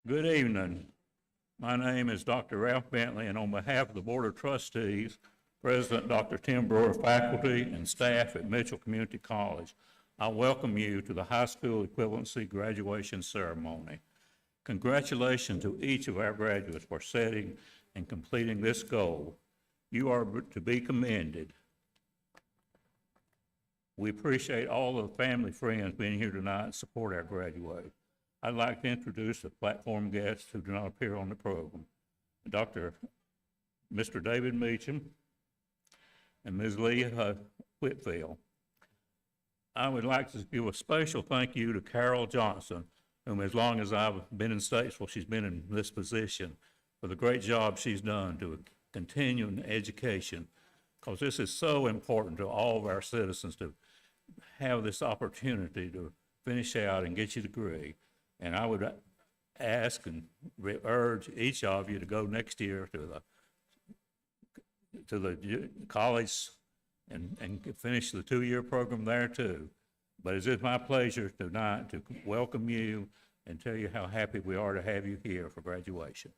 Good evening. My name is Dr. Ralph Bentley, and on behalf of the Board of Trustees, President Dr. Tim Brewer, faculty, and staff at Mitchell Community College, I welcome you to the high school equivalency graduation ceremony. Congratulations to each of our graduates for setting and completing this goal. You are to be commended. We appreciate all the family friends being here tonight and support our graduates. I'd like to introduce the platform guests who do not appear on the program. Mr. David Meacham and Ms. Lee Whitfield. I would like to give a special thank you to Carol Johnson, whom as long as I've been in Statesville, she's been in this position, for the great job she's done to continue in education, because this is so important to all of our citizens to have this opportunity to finish out and get your degree. And I would ask and urge each of you to go next year to the college and finish the two-year program there too. But it is my pleasure tonight to welcome you and tell you how happy we are to have you here for graduation.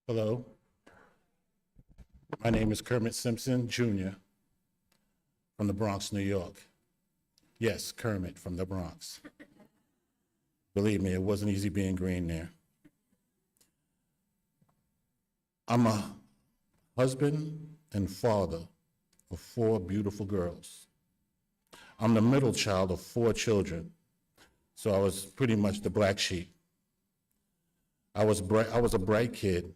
Hello, my name is Kermit Simpson, Jr. from the Bronx, New York. Yes, Kermit from the Bronx. Believe me, it wasn't easy being green there. I'm a husband and father of 4 beautiful girls. I'm the middle child of 4 children, so I was pretty much the black sheep. I was a bright kid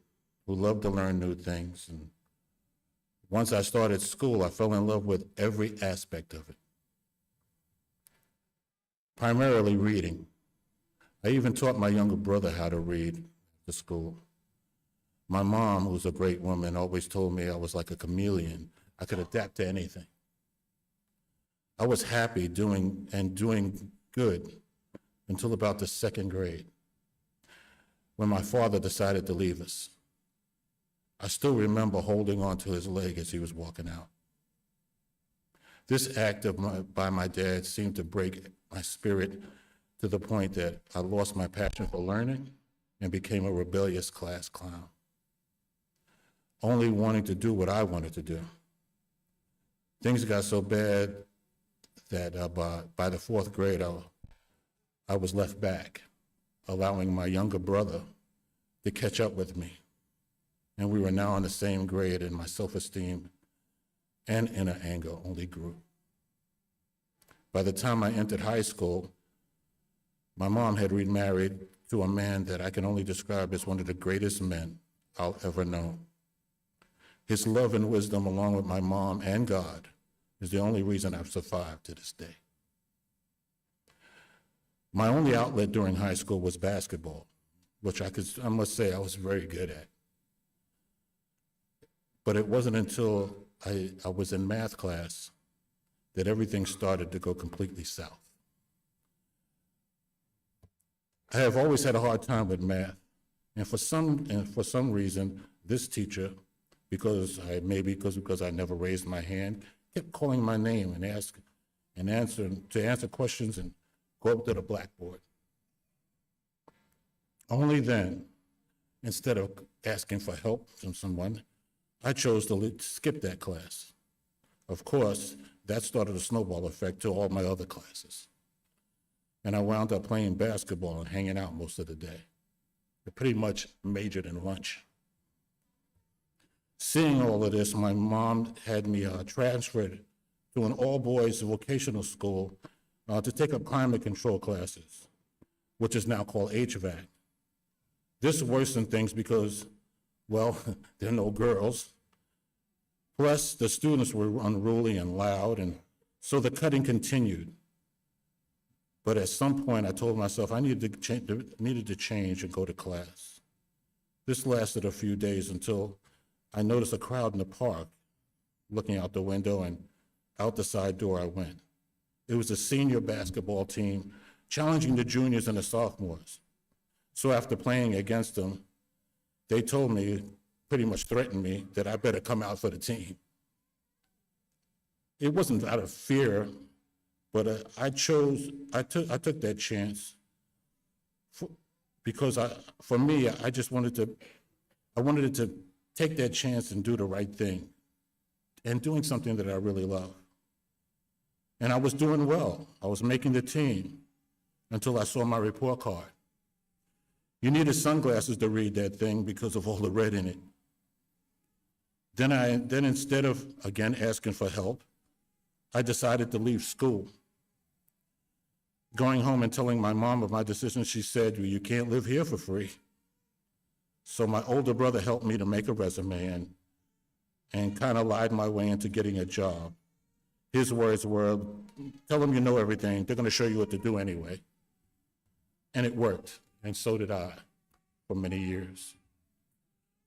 who loved to learn new things. And once I started school, I fell in love with every aspect of it. Primarily reading. I even taught my younger brother how to read at school. My mom, who's a great woman, always told me I was like a chameleon. I could adapt to anything. I was happy doing good until about the 2nd grade, when my father decided to leave us. I still remember holding onto his leg as he was walking out. This act by my dad seemed to break my spirit to the point that I lost my passion for learning and became a rebellious class clown, only wanting to do what I wanted to do. Things got so bad that by the fourth grade, I was left back, allowing my younger brother to catch up with me. And we were now in the same grade, and my self-esteem and inner anger only grew. By the time I entered high school, my mom had remarried to a man that I can only describe as one of the greatest men I'll ever know. His love and wisdom, along with my mom and God, is the only reason I've survived to this day. My only outlet during high school was basketball, which I must say I was very good at. But it wasn't until I was in math class that everything started to go completely south. I have always had a hard time with math, and for some reason, this teacher, because I never raised my hand, kept calling my name and answer questions and go up to the blackboard. Only then, instead of asking for help from someone, I chose to skip that class. Of course, that started a snowball effect to all my other classes. And I wound up playing basketball and hanging out most of the day. I pretty much majored in lunch. Seeing all of this, my mom had me transferred to an all-boys vocational school to take up climate control classes, which is now called HVAC. This worsened things because, well, there are no girls. Plus, the students were unruly and loud, and so the cutting continued. But at some point, I told myself I needed to change and go to class. This lasted a few days until I noticed a crowd in the park looking out the window, and out the side door I went. It was a senior basketball team challenging the juniors and the sophomores. So after playing against them, they told me, pretty much threatened me, that I better come out for the team. It wasn't out of fear, but I took that chance because for me, I wanted to take that chance and do the right thing and doing something that I really love. And I was doing well. I was making the team until I saw my report card. You needed sunglasses to read that thing because of all the red in it. Then instead of, again, asking for help, I decided to leave school. Going home and telling my mom of my decision, she said, well, you can't live here for free. So my older brother helped me to make a resume and kind of lied my way into getting a job. His words were, tell them you know everything, they're gonna show you what to do anyway. And it worked, and so did I for many years.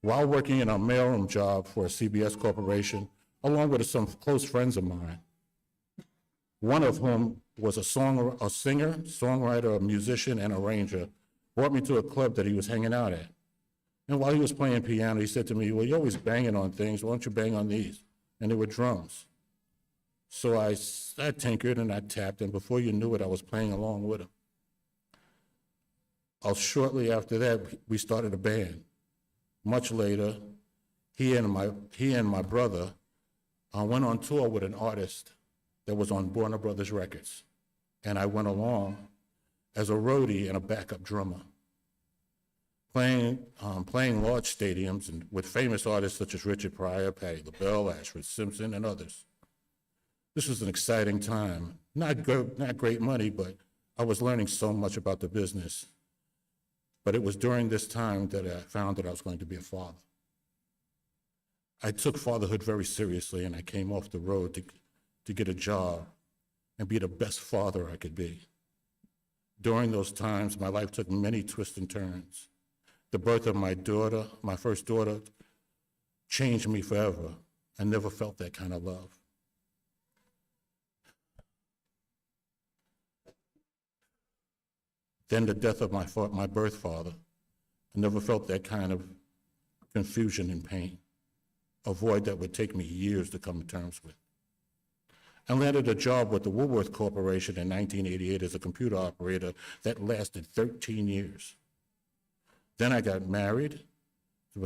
While working in a mailroom job for a CBS corporation, along with some close friends of mine, one of whom was a singer, songwriter, a musician, and arranger, brought me to a club that he was hanging out at. And while he was playing piano, he said to me, well, you're always banging on things, why don't you bang on these? And they were drums. So I tinkered and I tapped, and before you knew it, I was playing along with him. Shortly after that, we started a band. Much later, he and my brother went on tour with an artist that was on Warner Brothers Records. And I went along as a roadie and a backup drummer, playing large stadiums and with famous artists such as Richard Pryor, Patti LaBelle, Ashford Simpson, and others. This was an exciting time. Not great money, but I was learning so much about the business. But it was during this time that I found that I was going to be a father. I took fatherhood very seriously, and I came off the road to get a job and be the best father I could be. During those times, my life took many twists and turns. The birth of my daughter, my first daughter, changed me forever. I never felt that kind of love. Then the death of my birth father. I never felt that kind of confusion, and pain, a void that would take me years to come to terms with. I landed a job with the Woolworth Corporation in 1988 as a computer operator that lasted 13 years. Then I got married,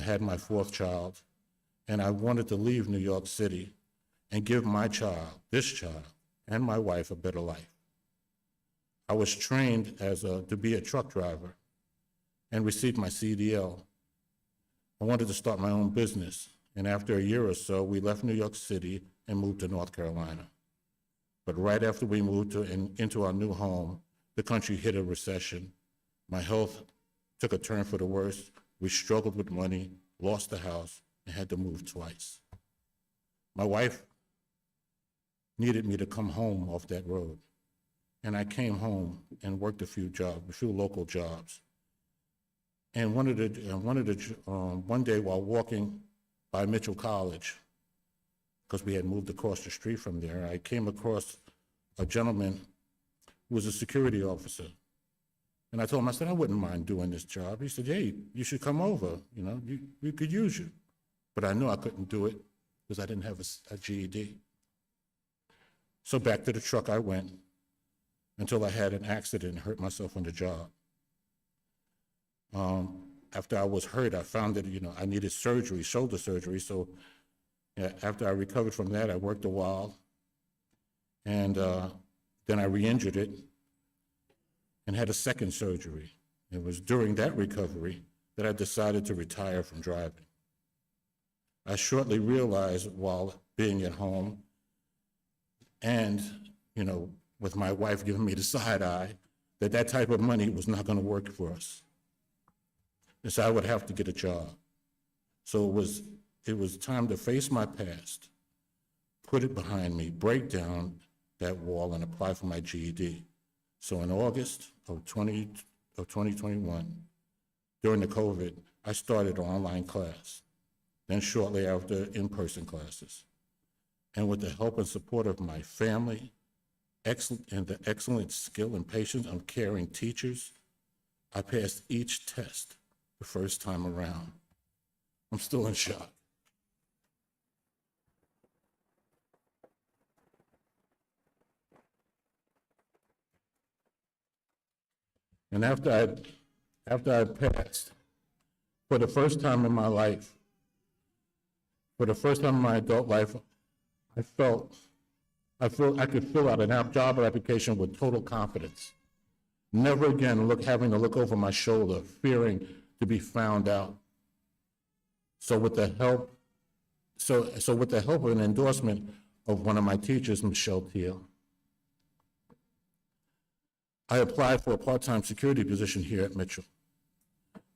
had my fourth child, and I wanted to leave New York City and give my child, this child, and my wife a better life. I was trained to be a truck driver and received my CDL. I wanted to start my own business, and after a year or so, we left New York City and moved to North Carolina. But right after we moved into our new home, the country hit a recession. My health took a turn for the worse. We struggled with money, lost the house, and had to move twice. My wife needed me to come home off that road, and I came home and worked a few local jobs. And one day while walking by Mitchell College, because we had moved across the street from there, I came across a gentleman who was a security officer. And I told him, I said, I wouldn't mind doing this job. He said, hey, you should come over, we could use you. But I knew I couldn't do it because I didn't have a GED. So back to the truck I went until I had an accident and hurt myself on the job. After I was hurt, I found that, I needed surgery, shoulder surgery. So after I recovered from that, I worked a while, and then I re-injured it and had a second surgery. It was during that recovery that I decided to retire from driving. I shortly realized while being at home and, with my wife giving me the side eye, that type of money was not going to work for us. And so I would have to get a job. So it was time to face my past, put it behind me, break down that wall, and apply for my GED. So in August of 2021, during the COVID, I started an online class, then shortly after, in-person classes. And with the help and support of my family, and the excellent skill and patience of caring teachers, I passed each test the first time around. I'm still in shock. And after I passed, for the first time in my life, for the first time in my adult life, I could fill out a job application with total confidence. Never again having to look over my shoulder, fearing to be found out. So with the help of an endorsement of one of my teachers, Michelle Teal, I applied for a part-time security position here at Mitchell.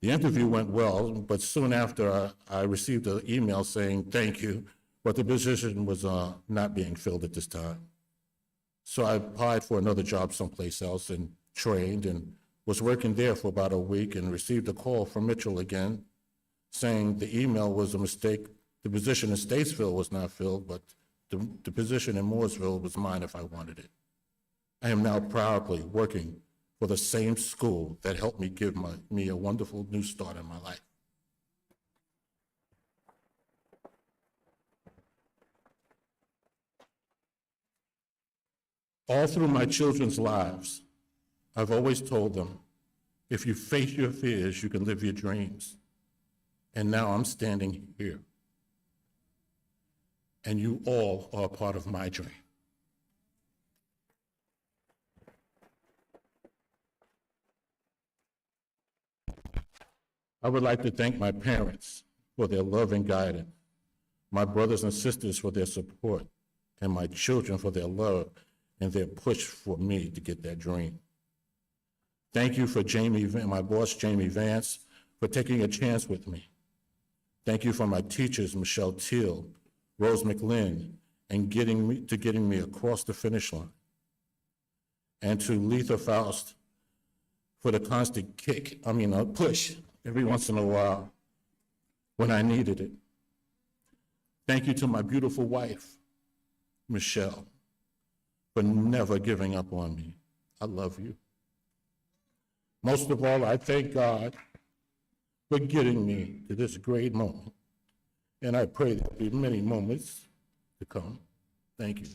The interview went well, but soon after I received an email saying thank you, but the position was not being filled at this time. So I applied for another job someplace else and trained and was working there for about a week and received a call from Mitchell again saying the email was a mistake. The position in Statesville was not filled, but the position in Mooresville was mine if I wanted it. I am now proudly working for the same school that helped me give me a wonderful new start in my life. All through my children's lives, I've always told them, if you face your fears, you can live your dreams. And now I'm standing here. And you all are a part of my dream. I would like to thank my parents for their love and guidance, my brothers and sisters for their support, and my children for their love and their push for me to get that dream. Thank you for my boss, Jamie Vance, for taking a chance with me. Thank you for my teachers, Michelle Teal, Rose McLean, and getting me across the finish line. And to Letha Faust for the constant push every once in a while when I needed it. Thank you to my beautiful wife, Michelle, for never giving up on me. I love you. Most of all, I thank God for getting me to this great moment. And I pray there'll be many moments to come. Thank you.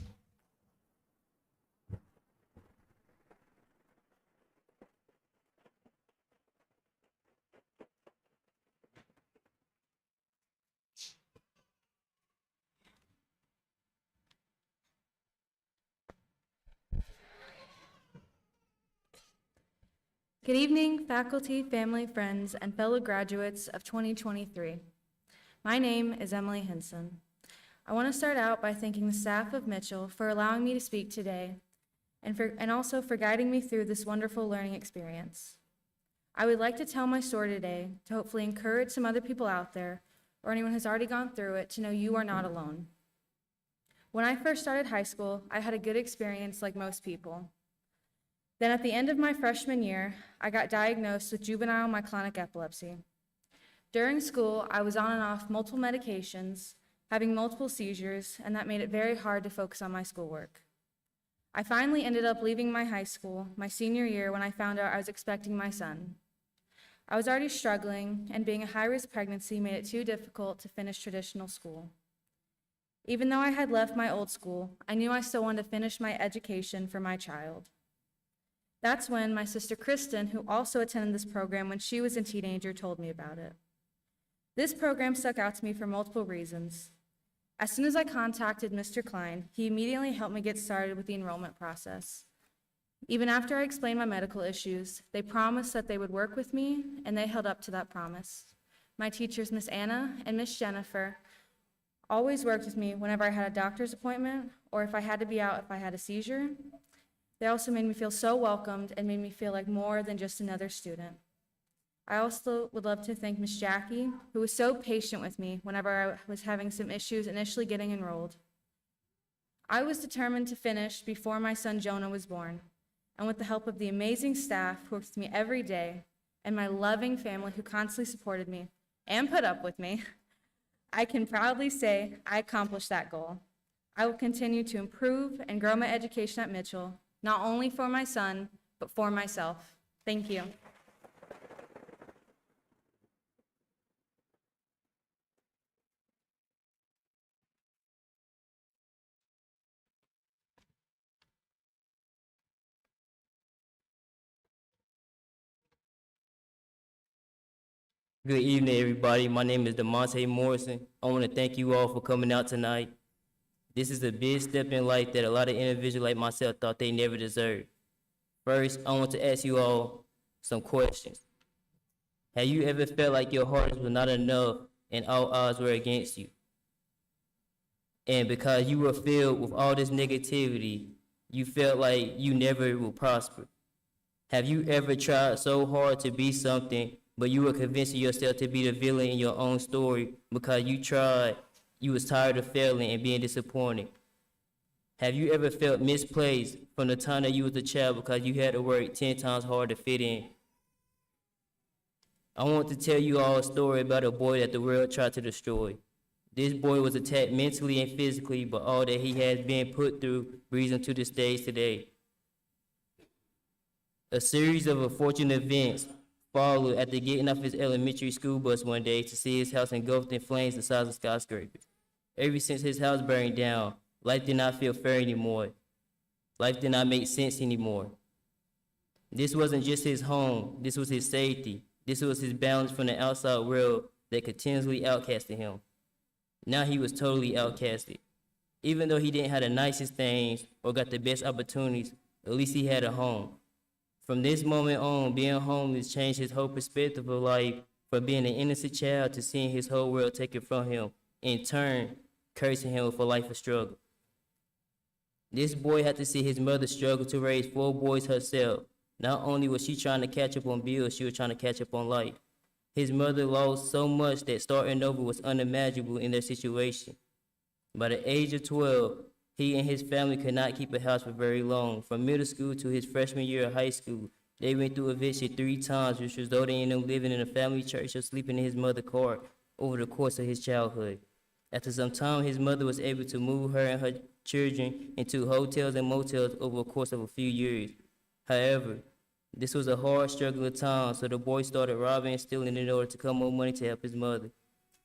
Good evening, faculty, family, friends, and fellow graduates of 2023. My name is Emily Hinson. I want to start out by thanking the staff of Mitchell for allowing me to speak today and also for guiding me through this wonderful learning experience. I would like to tell my story today to hopefully encourage some other people out there or anyone who's already gone through it to know you are not alone. When I first started high school, I had a good experience like most people. Then at the end of my freshman year, I got diagnosed with juvenile myoclonic epilepsy. During school, I was on and off multiple medications, having multiple seizures, and that made it very hard to focus on my schoolwork. I finally ended up leaving my high school my senior year when I found out I was expecting my son. I was already struggling, and being a high-risk pregnancy made it too difficult to finish traditional school. Even though I had left my old school, I knew I still wanted to finish my education for my child. That's when my sister Kristen, who also attended this program when she was a teenager, told me about it. This program stuck out to me for multiple reasons. As soon as I contacted Mr. Klein, he immediately helped me get started with the enrollment process. Even after I explained my medical issues, they promised that they would work with me, and they held up to that promise. My teachers, Miss Anna and Miss Jennifer, always worked with me whenever I had a doctor's appointment or if I had to be out if I had a seizure. They also made me feel so welcomed and made me feel like more than just another student. I also would love to thank Miss Jackie, who was so patient with me whenever I was having some issues initially getting enrolled. I was determined to finish before my son Jonah was born, and with the help of the amazing staff who worked with me every day and my loving family who constantly supported me and put up with me, I can proudly say I accomplished that goal. I will continue to improve and grow my education at Mitchell, not only for my son, but for myself. Thank you. Good evening, everybody. My name is DeMonte Morrison. I want to thank you all for coming out tonight. This is a big step in life that a lot of individuals like myself thought they never deserved. First, I want to ask you all some questions. Have you ever felt like your heart was not enough and all odds were against you? And because you were filled with all this negativity, you felt like you never will prosper? Have you ever tried so hard to be something, but you were convincing yourself to be the villain in your own story because you was tired of failing and being disappointed? Have you ever felt misplaced from the time that you was a child because you had to work 10 times harder to fit in? I want to tell you all a story about a boy that the world tried to destroy. This boy was attacked mentally and physically, but all that he has been put through brings him to the stage today. A series of unfortunate events followed after getting off his elementary school bus one day to see his house engulfed in flames the size of skyscrapers. Ever since his house burned down, life did not feel fair anymore. Life did not make sense anymore. This wasn't just his home, this was his safety. This was his balance from the outside world that continuously outcasted him. Now he was totally outcasted. Even though he didn't have the nicest things or got the best opportunities, at least he had a home. From this moment on, being homeless changed his whole perspective of life, from being an innocent child to seeing his whole world taken from him, in turn, cursing him for life of struggle. This boy had to see his mother struggle to raise 4 boys herself. Not only was she trying to catch up on bills, she was trying to catch up on life. His mother lost so much that starting over was unimaginable in their situation. By the age of 12, he and his family could not keep a house for very long. From middle school to his freshman year of high school, they went through eviction 3 times, which resulted in him living in a family church or sleeping in his mother's car over the course of his childhood. After some time, his mother was able to move her and her children into hotels and motels over a course of a few years. However, This was a hard, struggling time, so the boy started robbing and stealing in order to come more money to help his mother.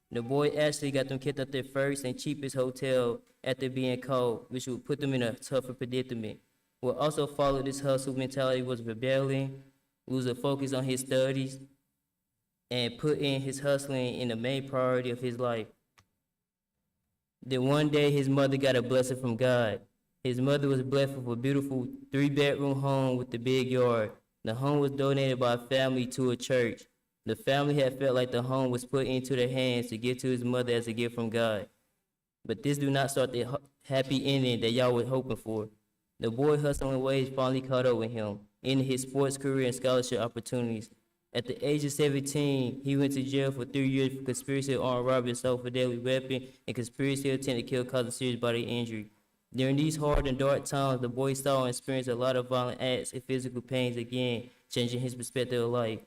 The boy actually got them kicked out their first and cheapest hotel after being caught, which would put them in a tougher predicament. What also followed this hustle mentality was rebelling, losing focus on his studies, and putting his hustling in the main priority of his life. Then one day his mother got a blessing from God. His mother was blessed with a beautiful 3-bedroom home with a big yard. The home was donated by a family to a church. The family had felt like the home was put into their hands to give to his mother as a gift from God. But this do not start the happy ending that y'all were hoping for. The boy hustling ways finally caught up with him, ending his sports career and scholarship opportunities. At the age of 17, he went to jail for 3 years for conspiracy to armed robbery, assault for deadly weapon, and conspiracy to attempt to kill causing serious bodily injury. During these hard and dark times, the boy saw and experienced a lot of violent acts and physical pains again, changing his perspective of life.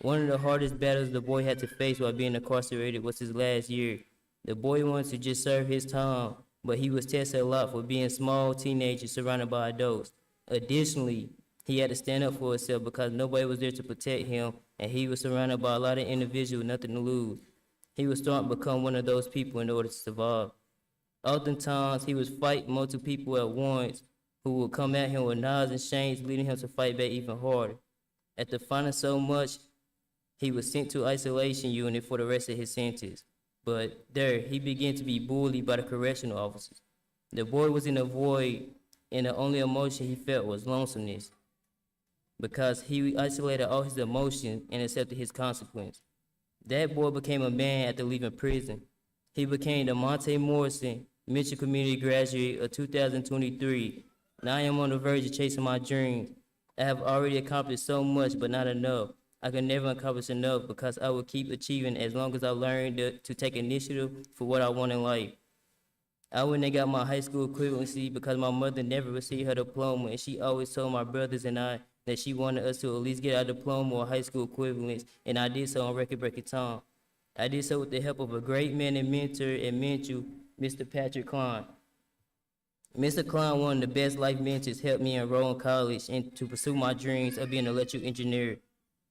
One of the hardest battles the boy had to face while being incarcerated was his last year. The boy wanted to just serve his time, but he was tested a lot for being a small teenager surrounded by adults. Additionally, he had to stand up for himself because nobody was there to protect him, and he was surrounded by a lot of individuals with nothing to lose. He was starting to become one of those people in order to survive. Oftentimes, he was fighting multiple people at once who would come at him with knives and chains, leading him to fight back even harder. After finding so much, he was sent to isolation unit for the rest of his sentence. But there, he began to be bullied by the correctional officers. The boy was in a void, and the only emotion he felt was lonesomeness, because he isolated all his emotions and accepted his consequence. That boy became a man after leaving prison. He became the Monte Morrison Mitchell Community Graduate of 2023. Now I am on the verge of chasing my dreams. I have already accomplished so much, but not enough. I can never accomplish enough because I will keep achieving as long as I learn to take initiative for what I want in life. I went and got my high school equivalency because my mother never received her diploma, and she always told my brothers and I that she wanted us to at least get our diploma or high school equivalence, and I did so on record-breaking time. I did so with the help of a great man and mentor and mentor, Mr. Patrick Klein. Mr. Klein, one of the best life mentors, helped me enroll in college and to pursue my dreams of being an electrical engineer.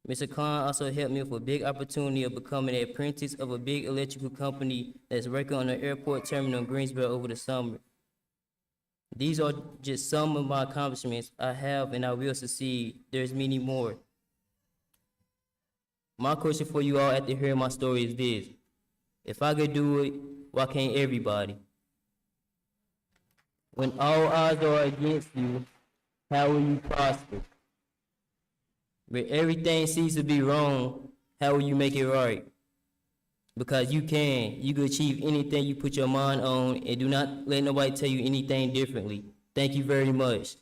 Mr. Klein also helped me with a big opportunity of becoming an apprentice of a big electrical company that's working on the airport terminal in Greensboro over the summer. These are just some of my accomplishments I have and I will succeed. There's many more. My question for you all after hearing my story is this: if I could do it, why can't everybody? When all odds are against you, how will you prosper? When everything seems to be wrong, how will you make it right? Because you can achieve anything you put your mind on, and do not let nobody tell you anything differently. Thank you very much.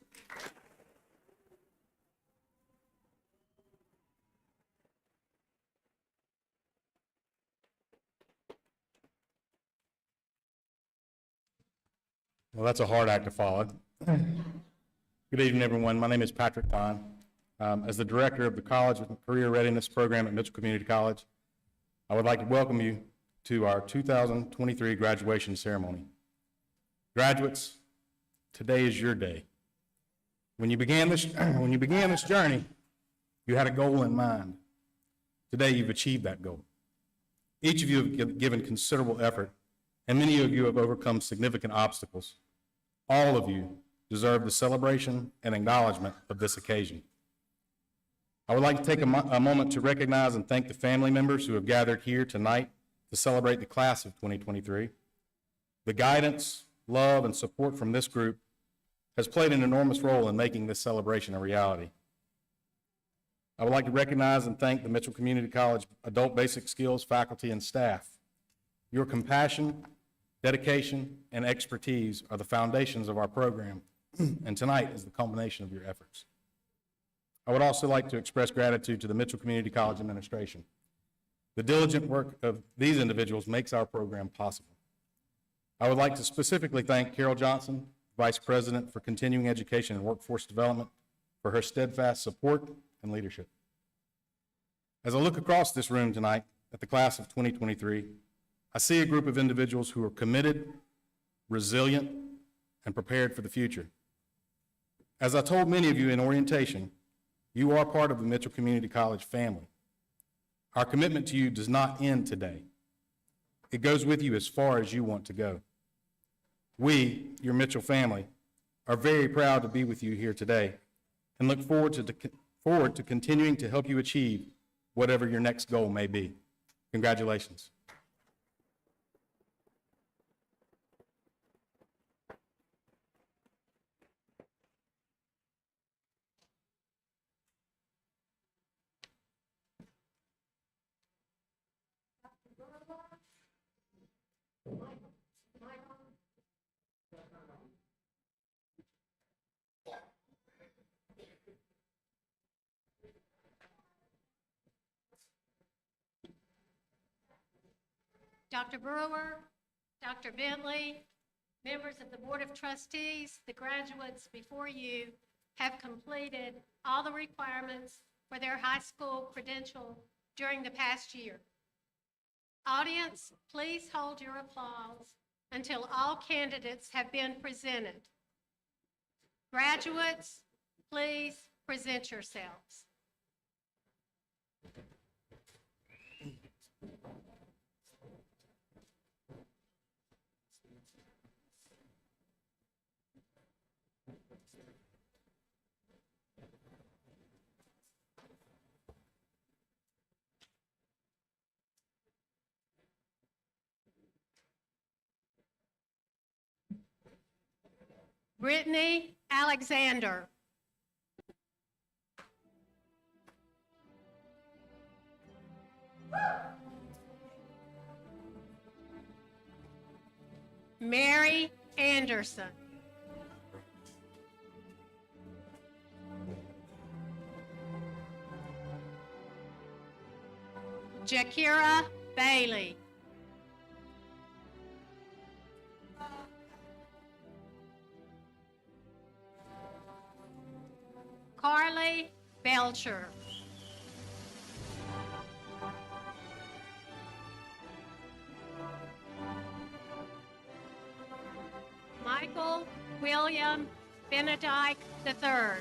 Well, that's a hard act to follow. Good evening, everyone. My name is Patrick Klein. As the director of the College and Career Readiness Program at Mitchell Community College, I would like to welcome you to our 2023 graduation ceremony. Graduates, today is your day. When you began this journey, you had a goal in mind. Today, you've achieved that goal. Each of you have given considerable effort, and many of you have overcome significant obstacles. All of you deserve the celebration and acknowledgement of this occasion. I would like to take a moment to recognize and thank the family members who have gathered here tonight to celebrate the class of 2023. The guidance, love, and support from this group has played an enormous role in making this celebration a reality. I would like to recognize and thank the Mitchell Community College Adult Basic Skills faculty and staff. Your compassion, dedication, and expertise are the foundations of our program, and tonight is the culmination of your efforts. I would also like to express gratitude to the Mitchell Community College administration. The diligent work of these individuals makes our program possible. I would like to specifically thank Carol Johnson, Vice President for Continuing Education and Workforce Development, for her steadfast support and leadership. As I look across this room tonight at the class of 2023, I see a group of individuals who are committed, resilient, and prepared for the future. As I told many of you in orientation, You are part of the Mitchell Community College family. Our commitment to you does not end today. It goes with you as far as you want to go. We, your Mitchell family, are very proud to be with you here today and look forward to continuing to help you achieve whatever your next goal may be. Congratulations. Dr. Brewer, Dr. Bentley, members of the Board of Trustees, the graduates before you have completed all the requirements for their high school credential during the past year. Audience, please hold your applause until all candidates have been presented. Graduates, please present yourselves. Brittany Alexander. Mary Anderson. Jakira Bailey. Carly Belcher. Michael William Benedict III.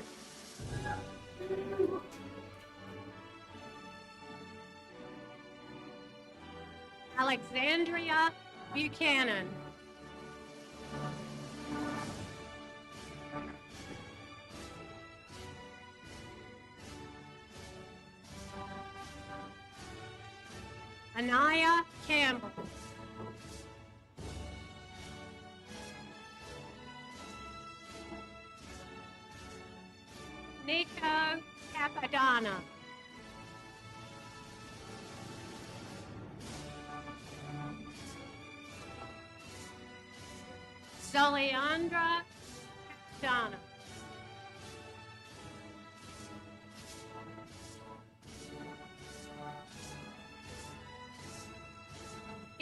Alexandria Buchanan. Anaya Campbell. Nico Capadonna. Soleandra Donna.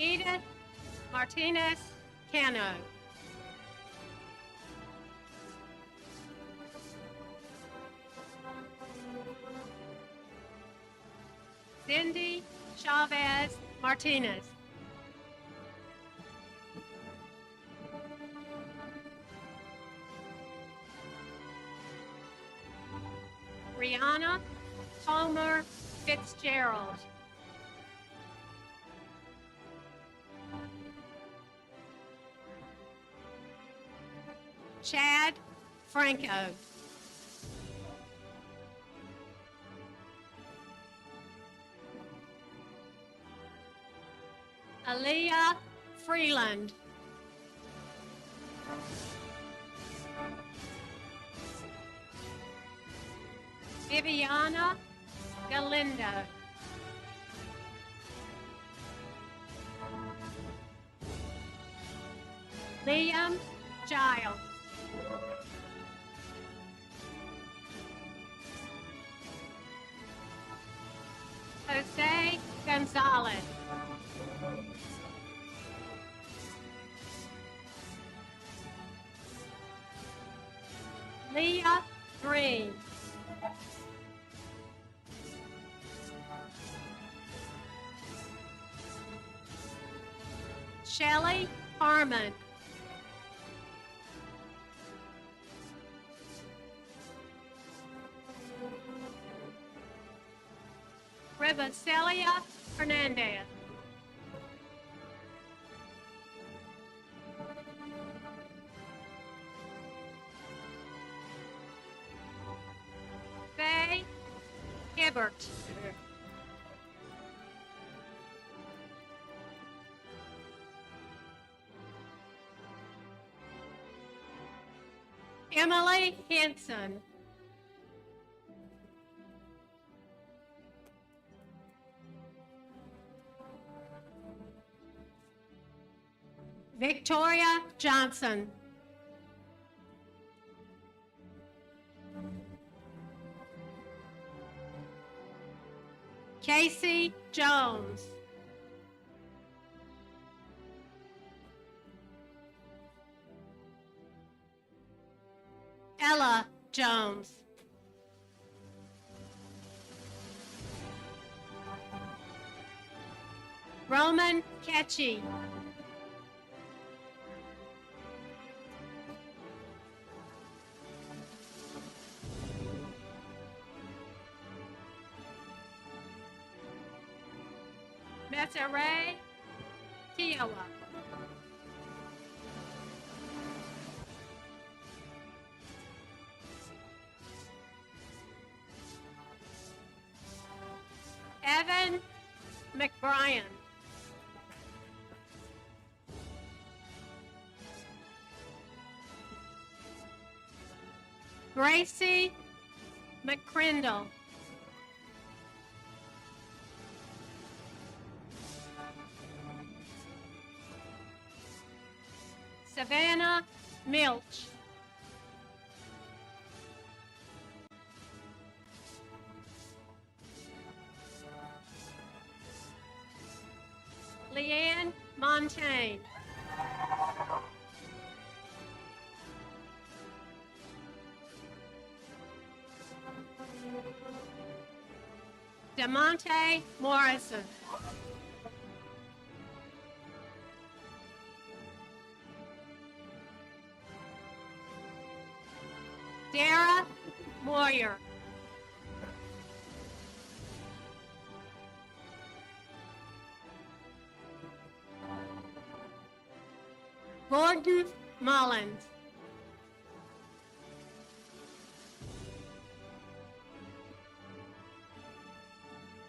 Edith Martinez Cano. Cindy Chavez Martinez. Brianna Homer Fitzgerald. Chad Franco. Aaliyah Freeland. Viviana Galindo. Liam Giles. Jose Gonzalez. Leah Green. Shelley Harmon. Robacelia Hernandez. Faye Hibbert. Emily Henson. Victoria Johnson. Casey Jones. Ella Jones. Roman Ketchy. Messeray Kiowa. Evan McBrien. Gracie McCrindle. Savannah Milch. Leanne Montaigne. DeMonte Morrison. Dara Moyer. Gordon Mullins.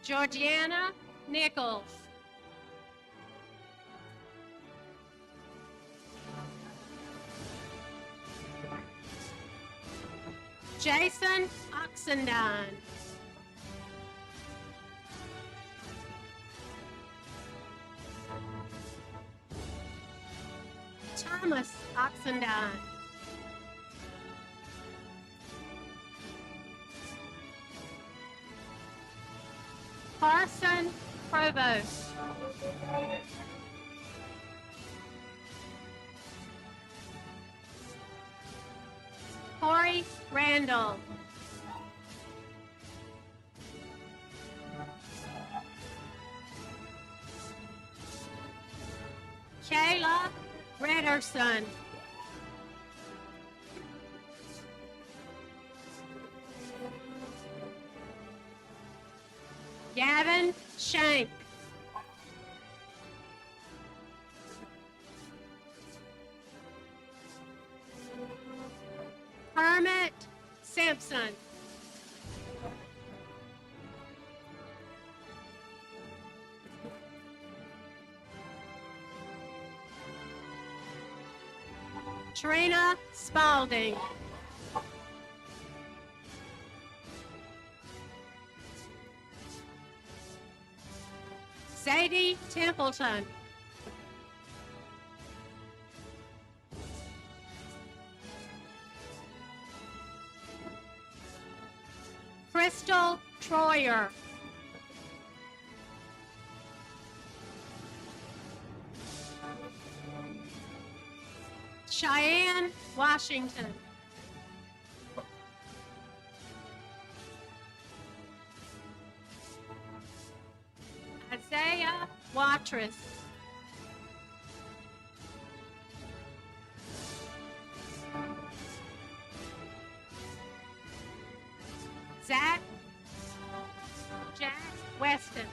Georgiana Nichols. Jason Oxendine. Thomas Oxendine. Carson Provost. Corey Randall. Kayla Redderson. Gavin Shank. Kermit Simpson. Trina Spalding. Sadie Templeton. Crystal Troyer. Cheyenne Washington. Isaiah Watrous. Jack Weston.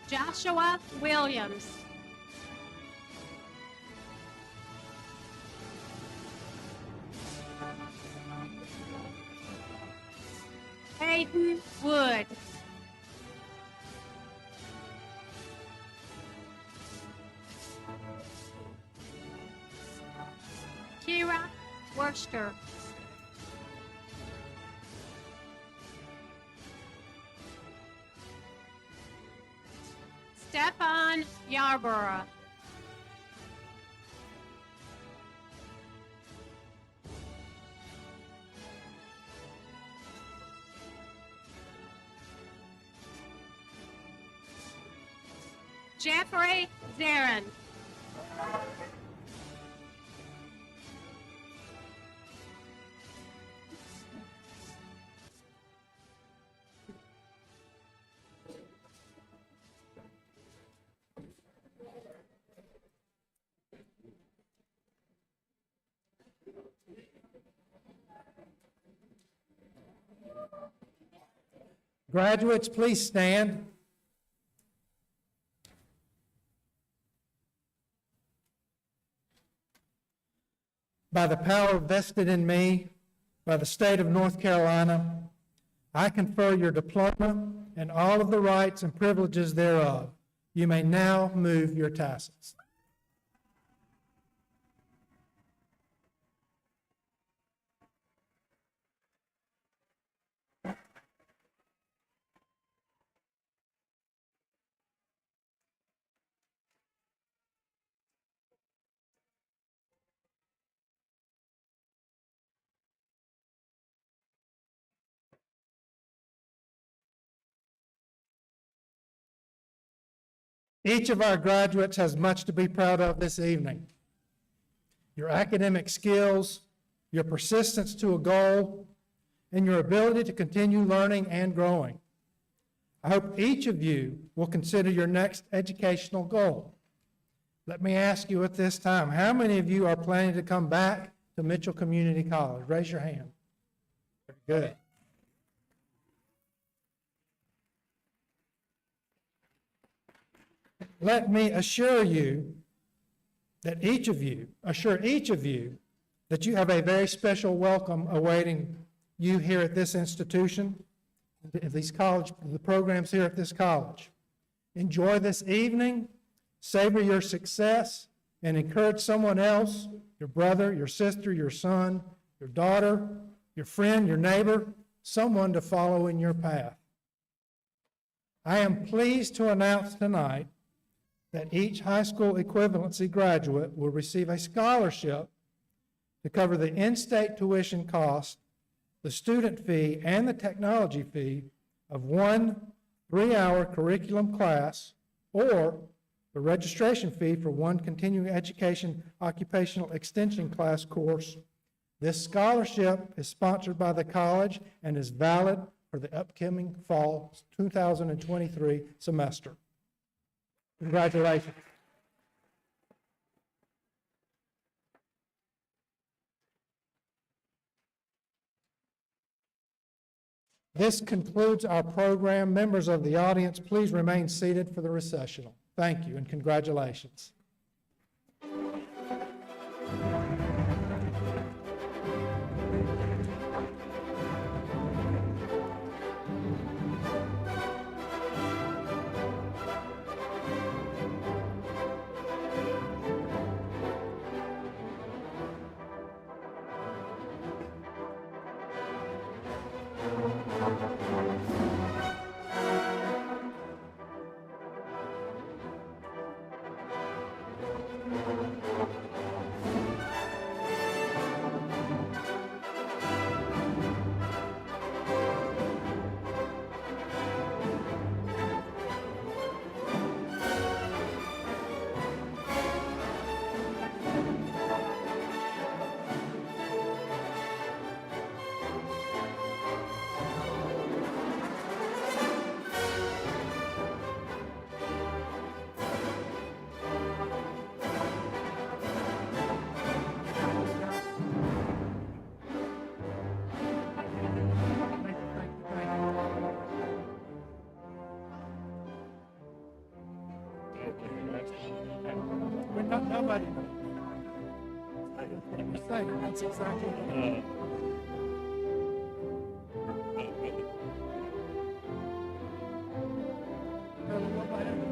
Joshua Williams. Hayden Wood. Kira Worcester. Stefan Yarborough. Jeffrey Zarin. Graduates, please stand. By the power vested in me by the state of North Carolina, I confer your diploma and all of the rights and privileges thereof. You may now move your tassels. Each of our graduates has much to be proud of this evening. Your academic skills, your persistence to a goal, and your ability to continue learning and growing. I hope each of you will consider your next educational goal. Let me ask you at this time, how many of you are planning to come back to Mitchell Community College? Raise your hand. Very good. Let me assure you that each of you that you have a very special welcome awaiting you here at this institution, the programs here at this college. Enjoy this evening, savor your success, and encourage someone else, your brother, your sister, your son, your daughter, your friend, your neighbor, someone to follow in your path. I am pleased to announce tonight that each high school equivalency graduate will receive a scholarship to cover the in-state tuition cost, the student fee, and the technology fee of one 3-hour curriculum class, or the registration fee for one continuing education occupational extension class course. This scholarship is sponsored by the college and is valid for the upcoming fall 2023 semester. Congratulations. This concludes our program. Members of the audience, please remain seated for the recessional. Thank you and congratulations. right there. That's. We're not, nobody. You're saying, that's exactly. Nobody.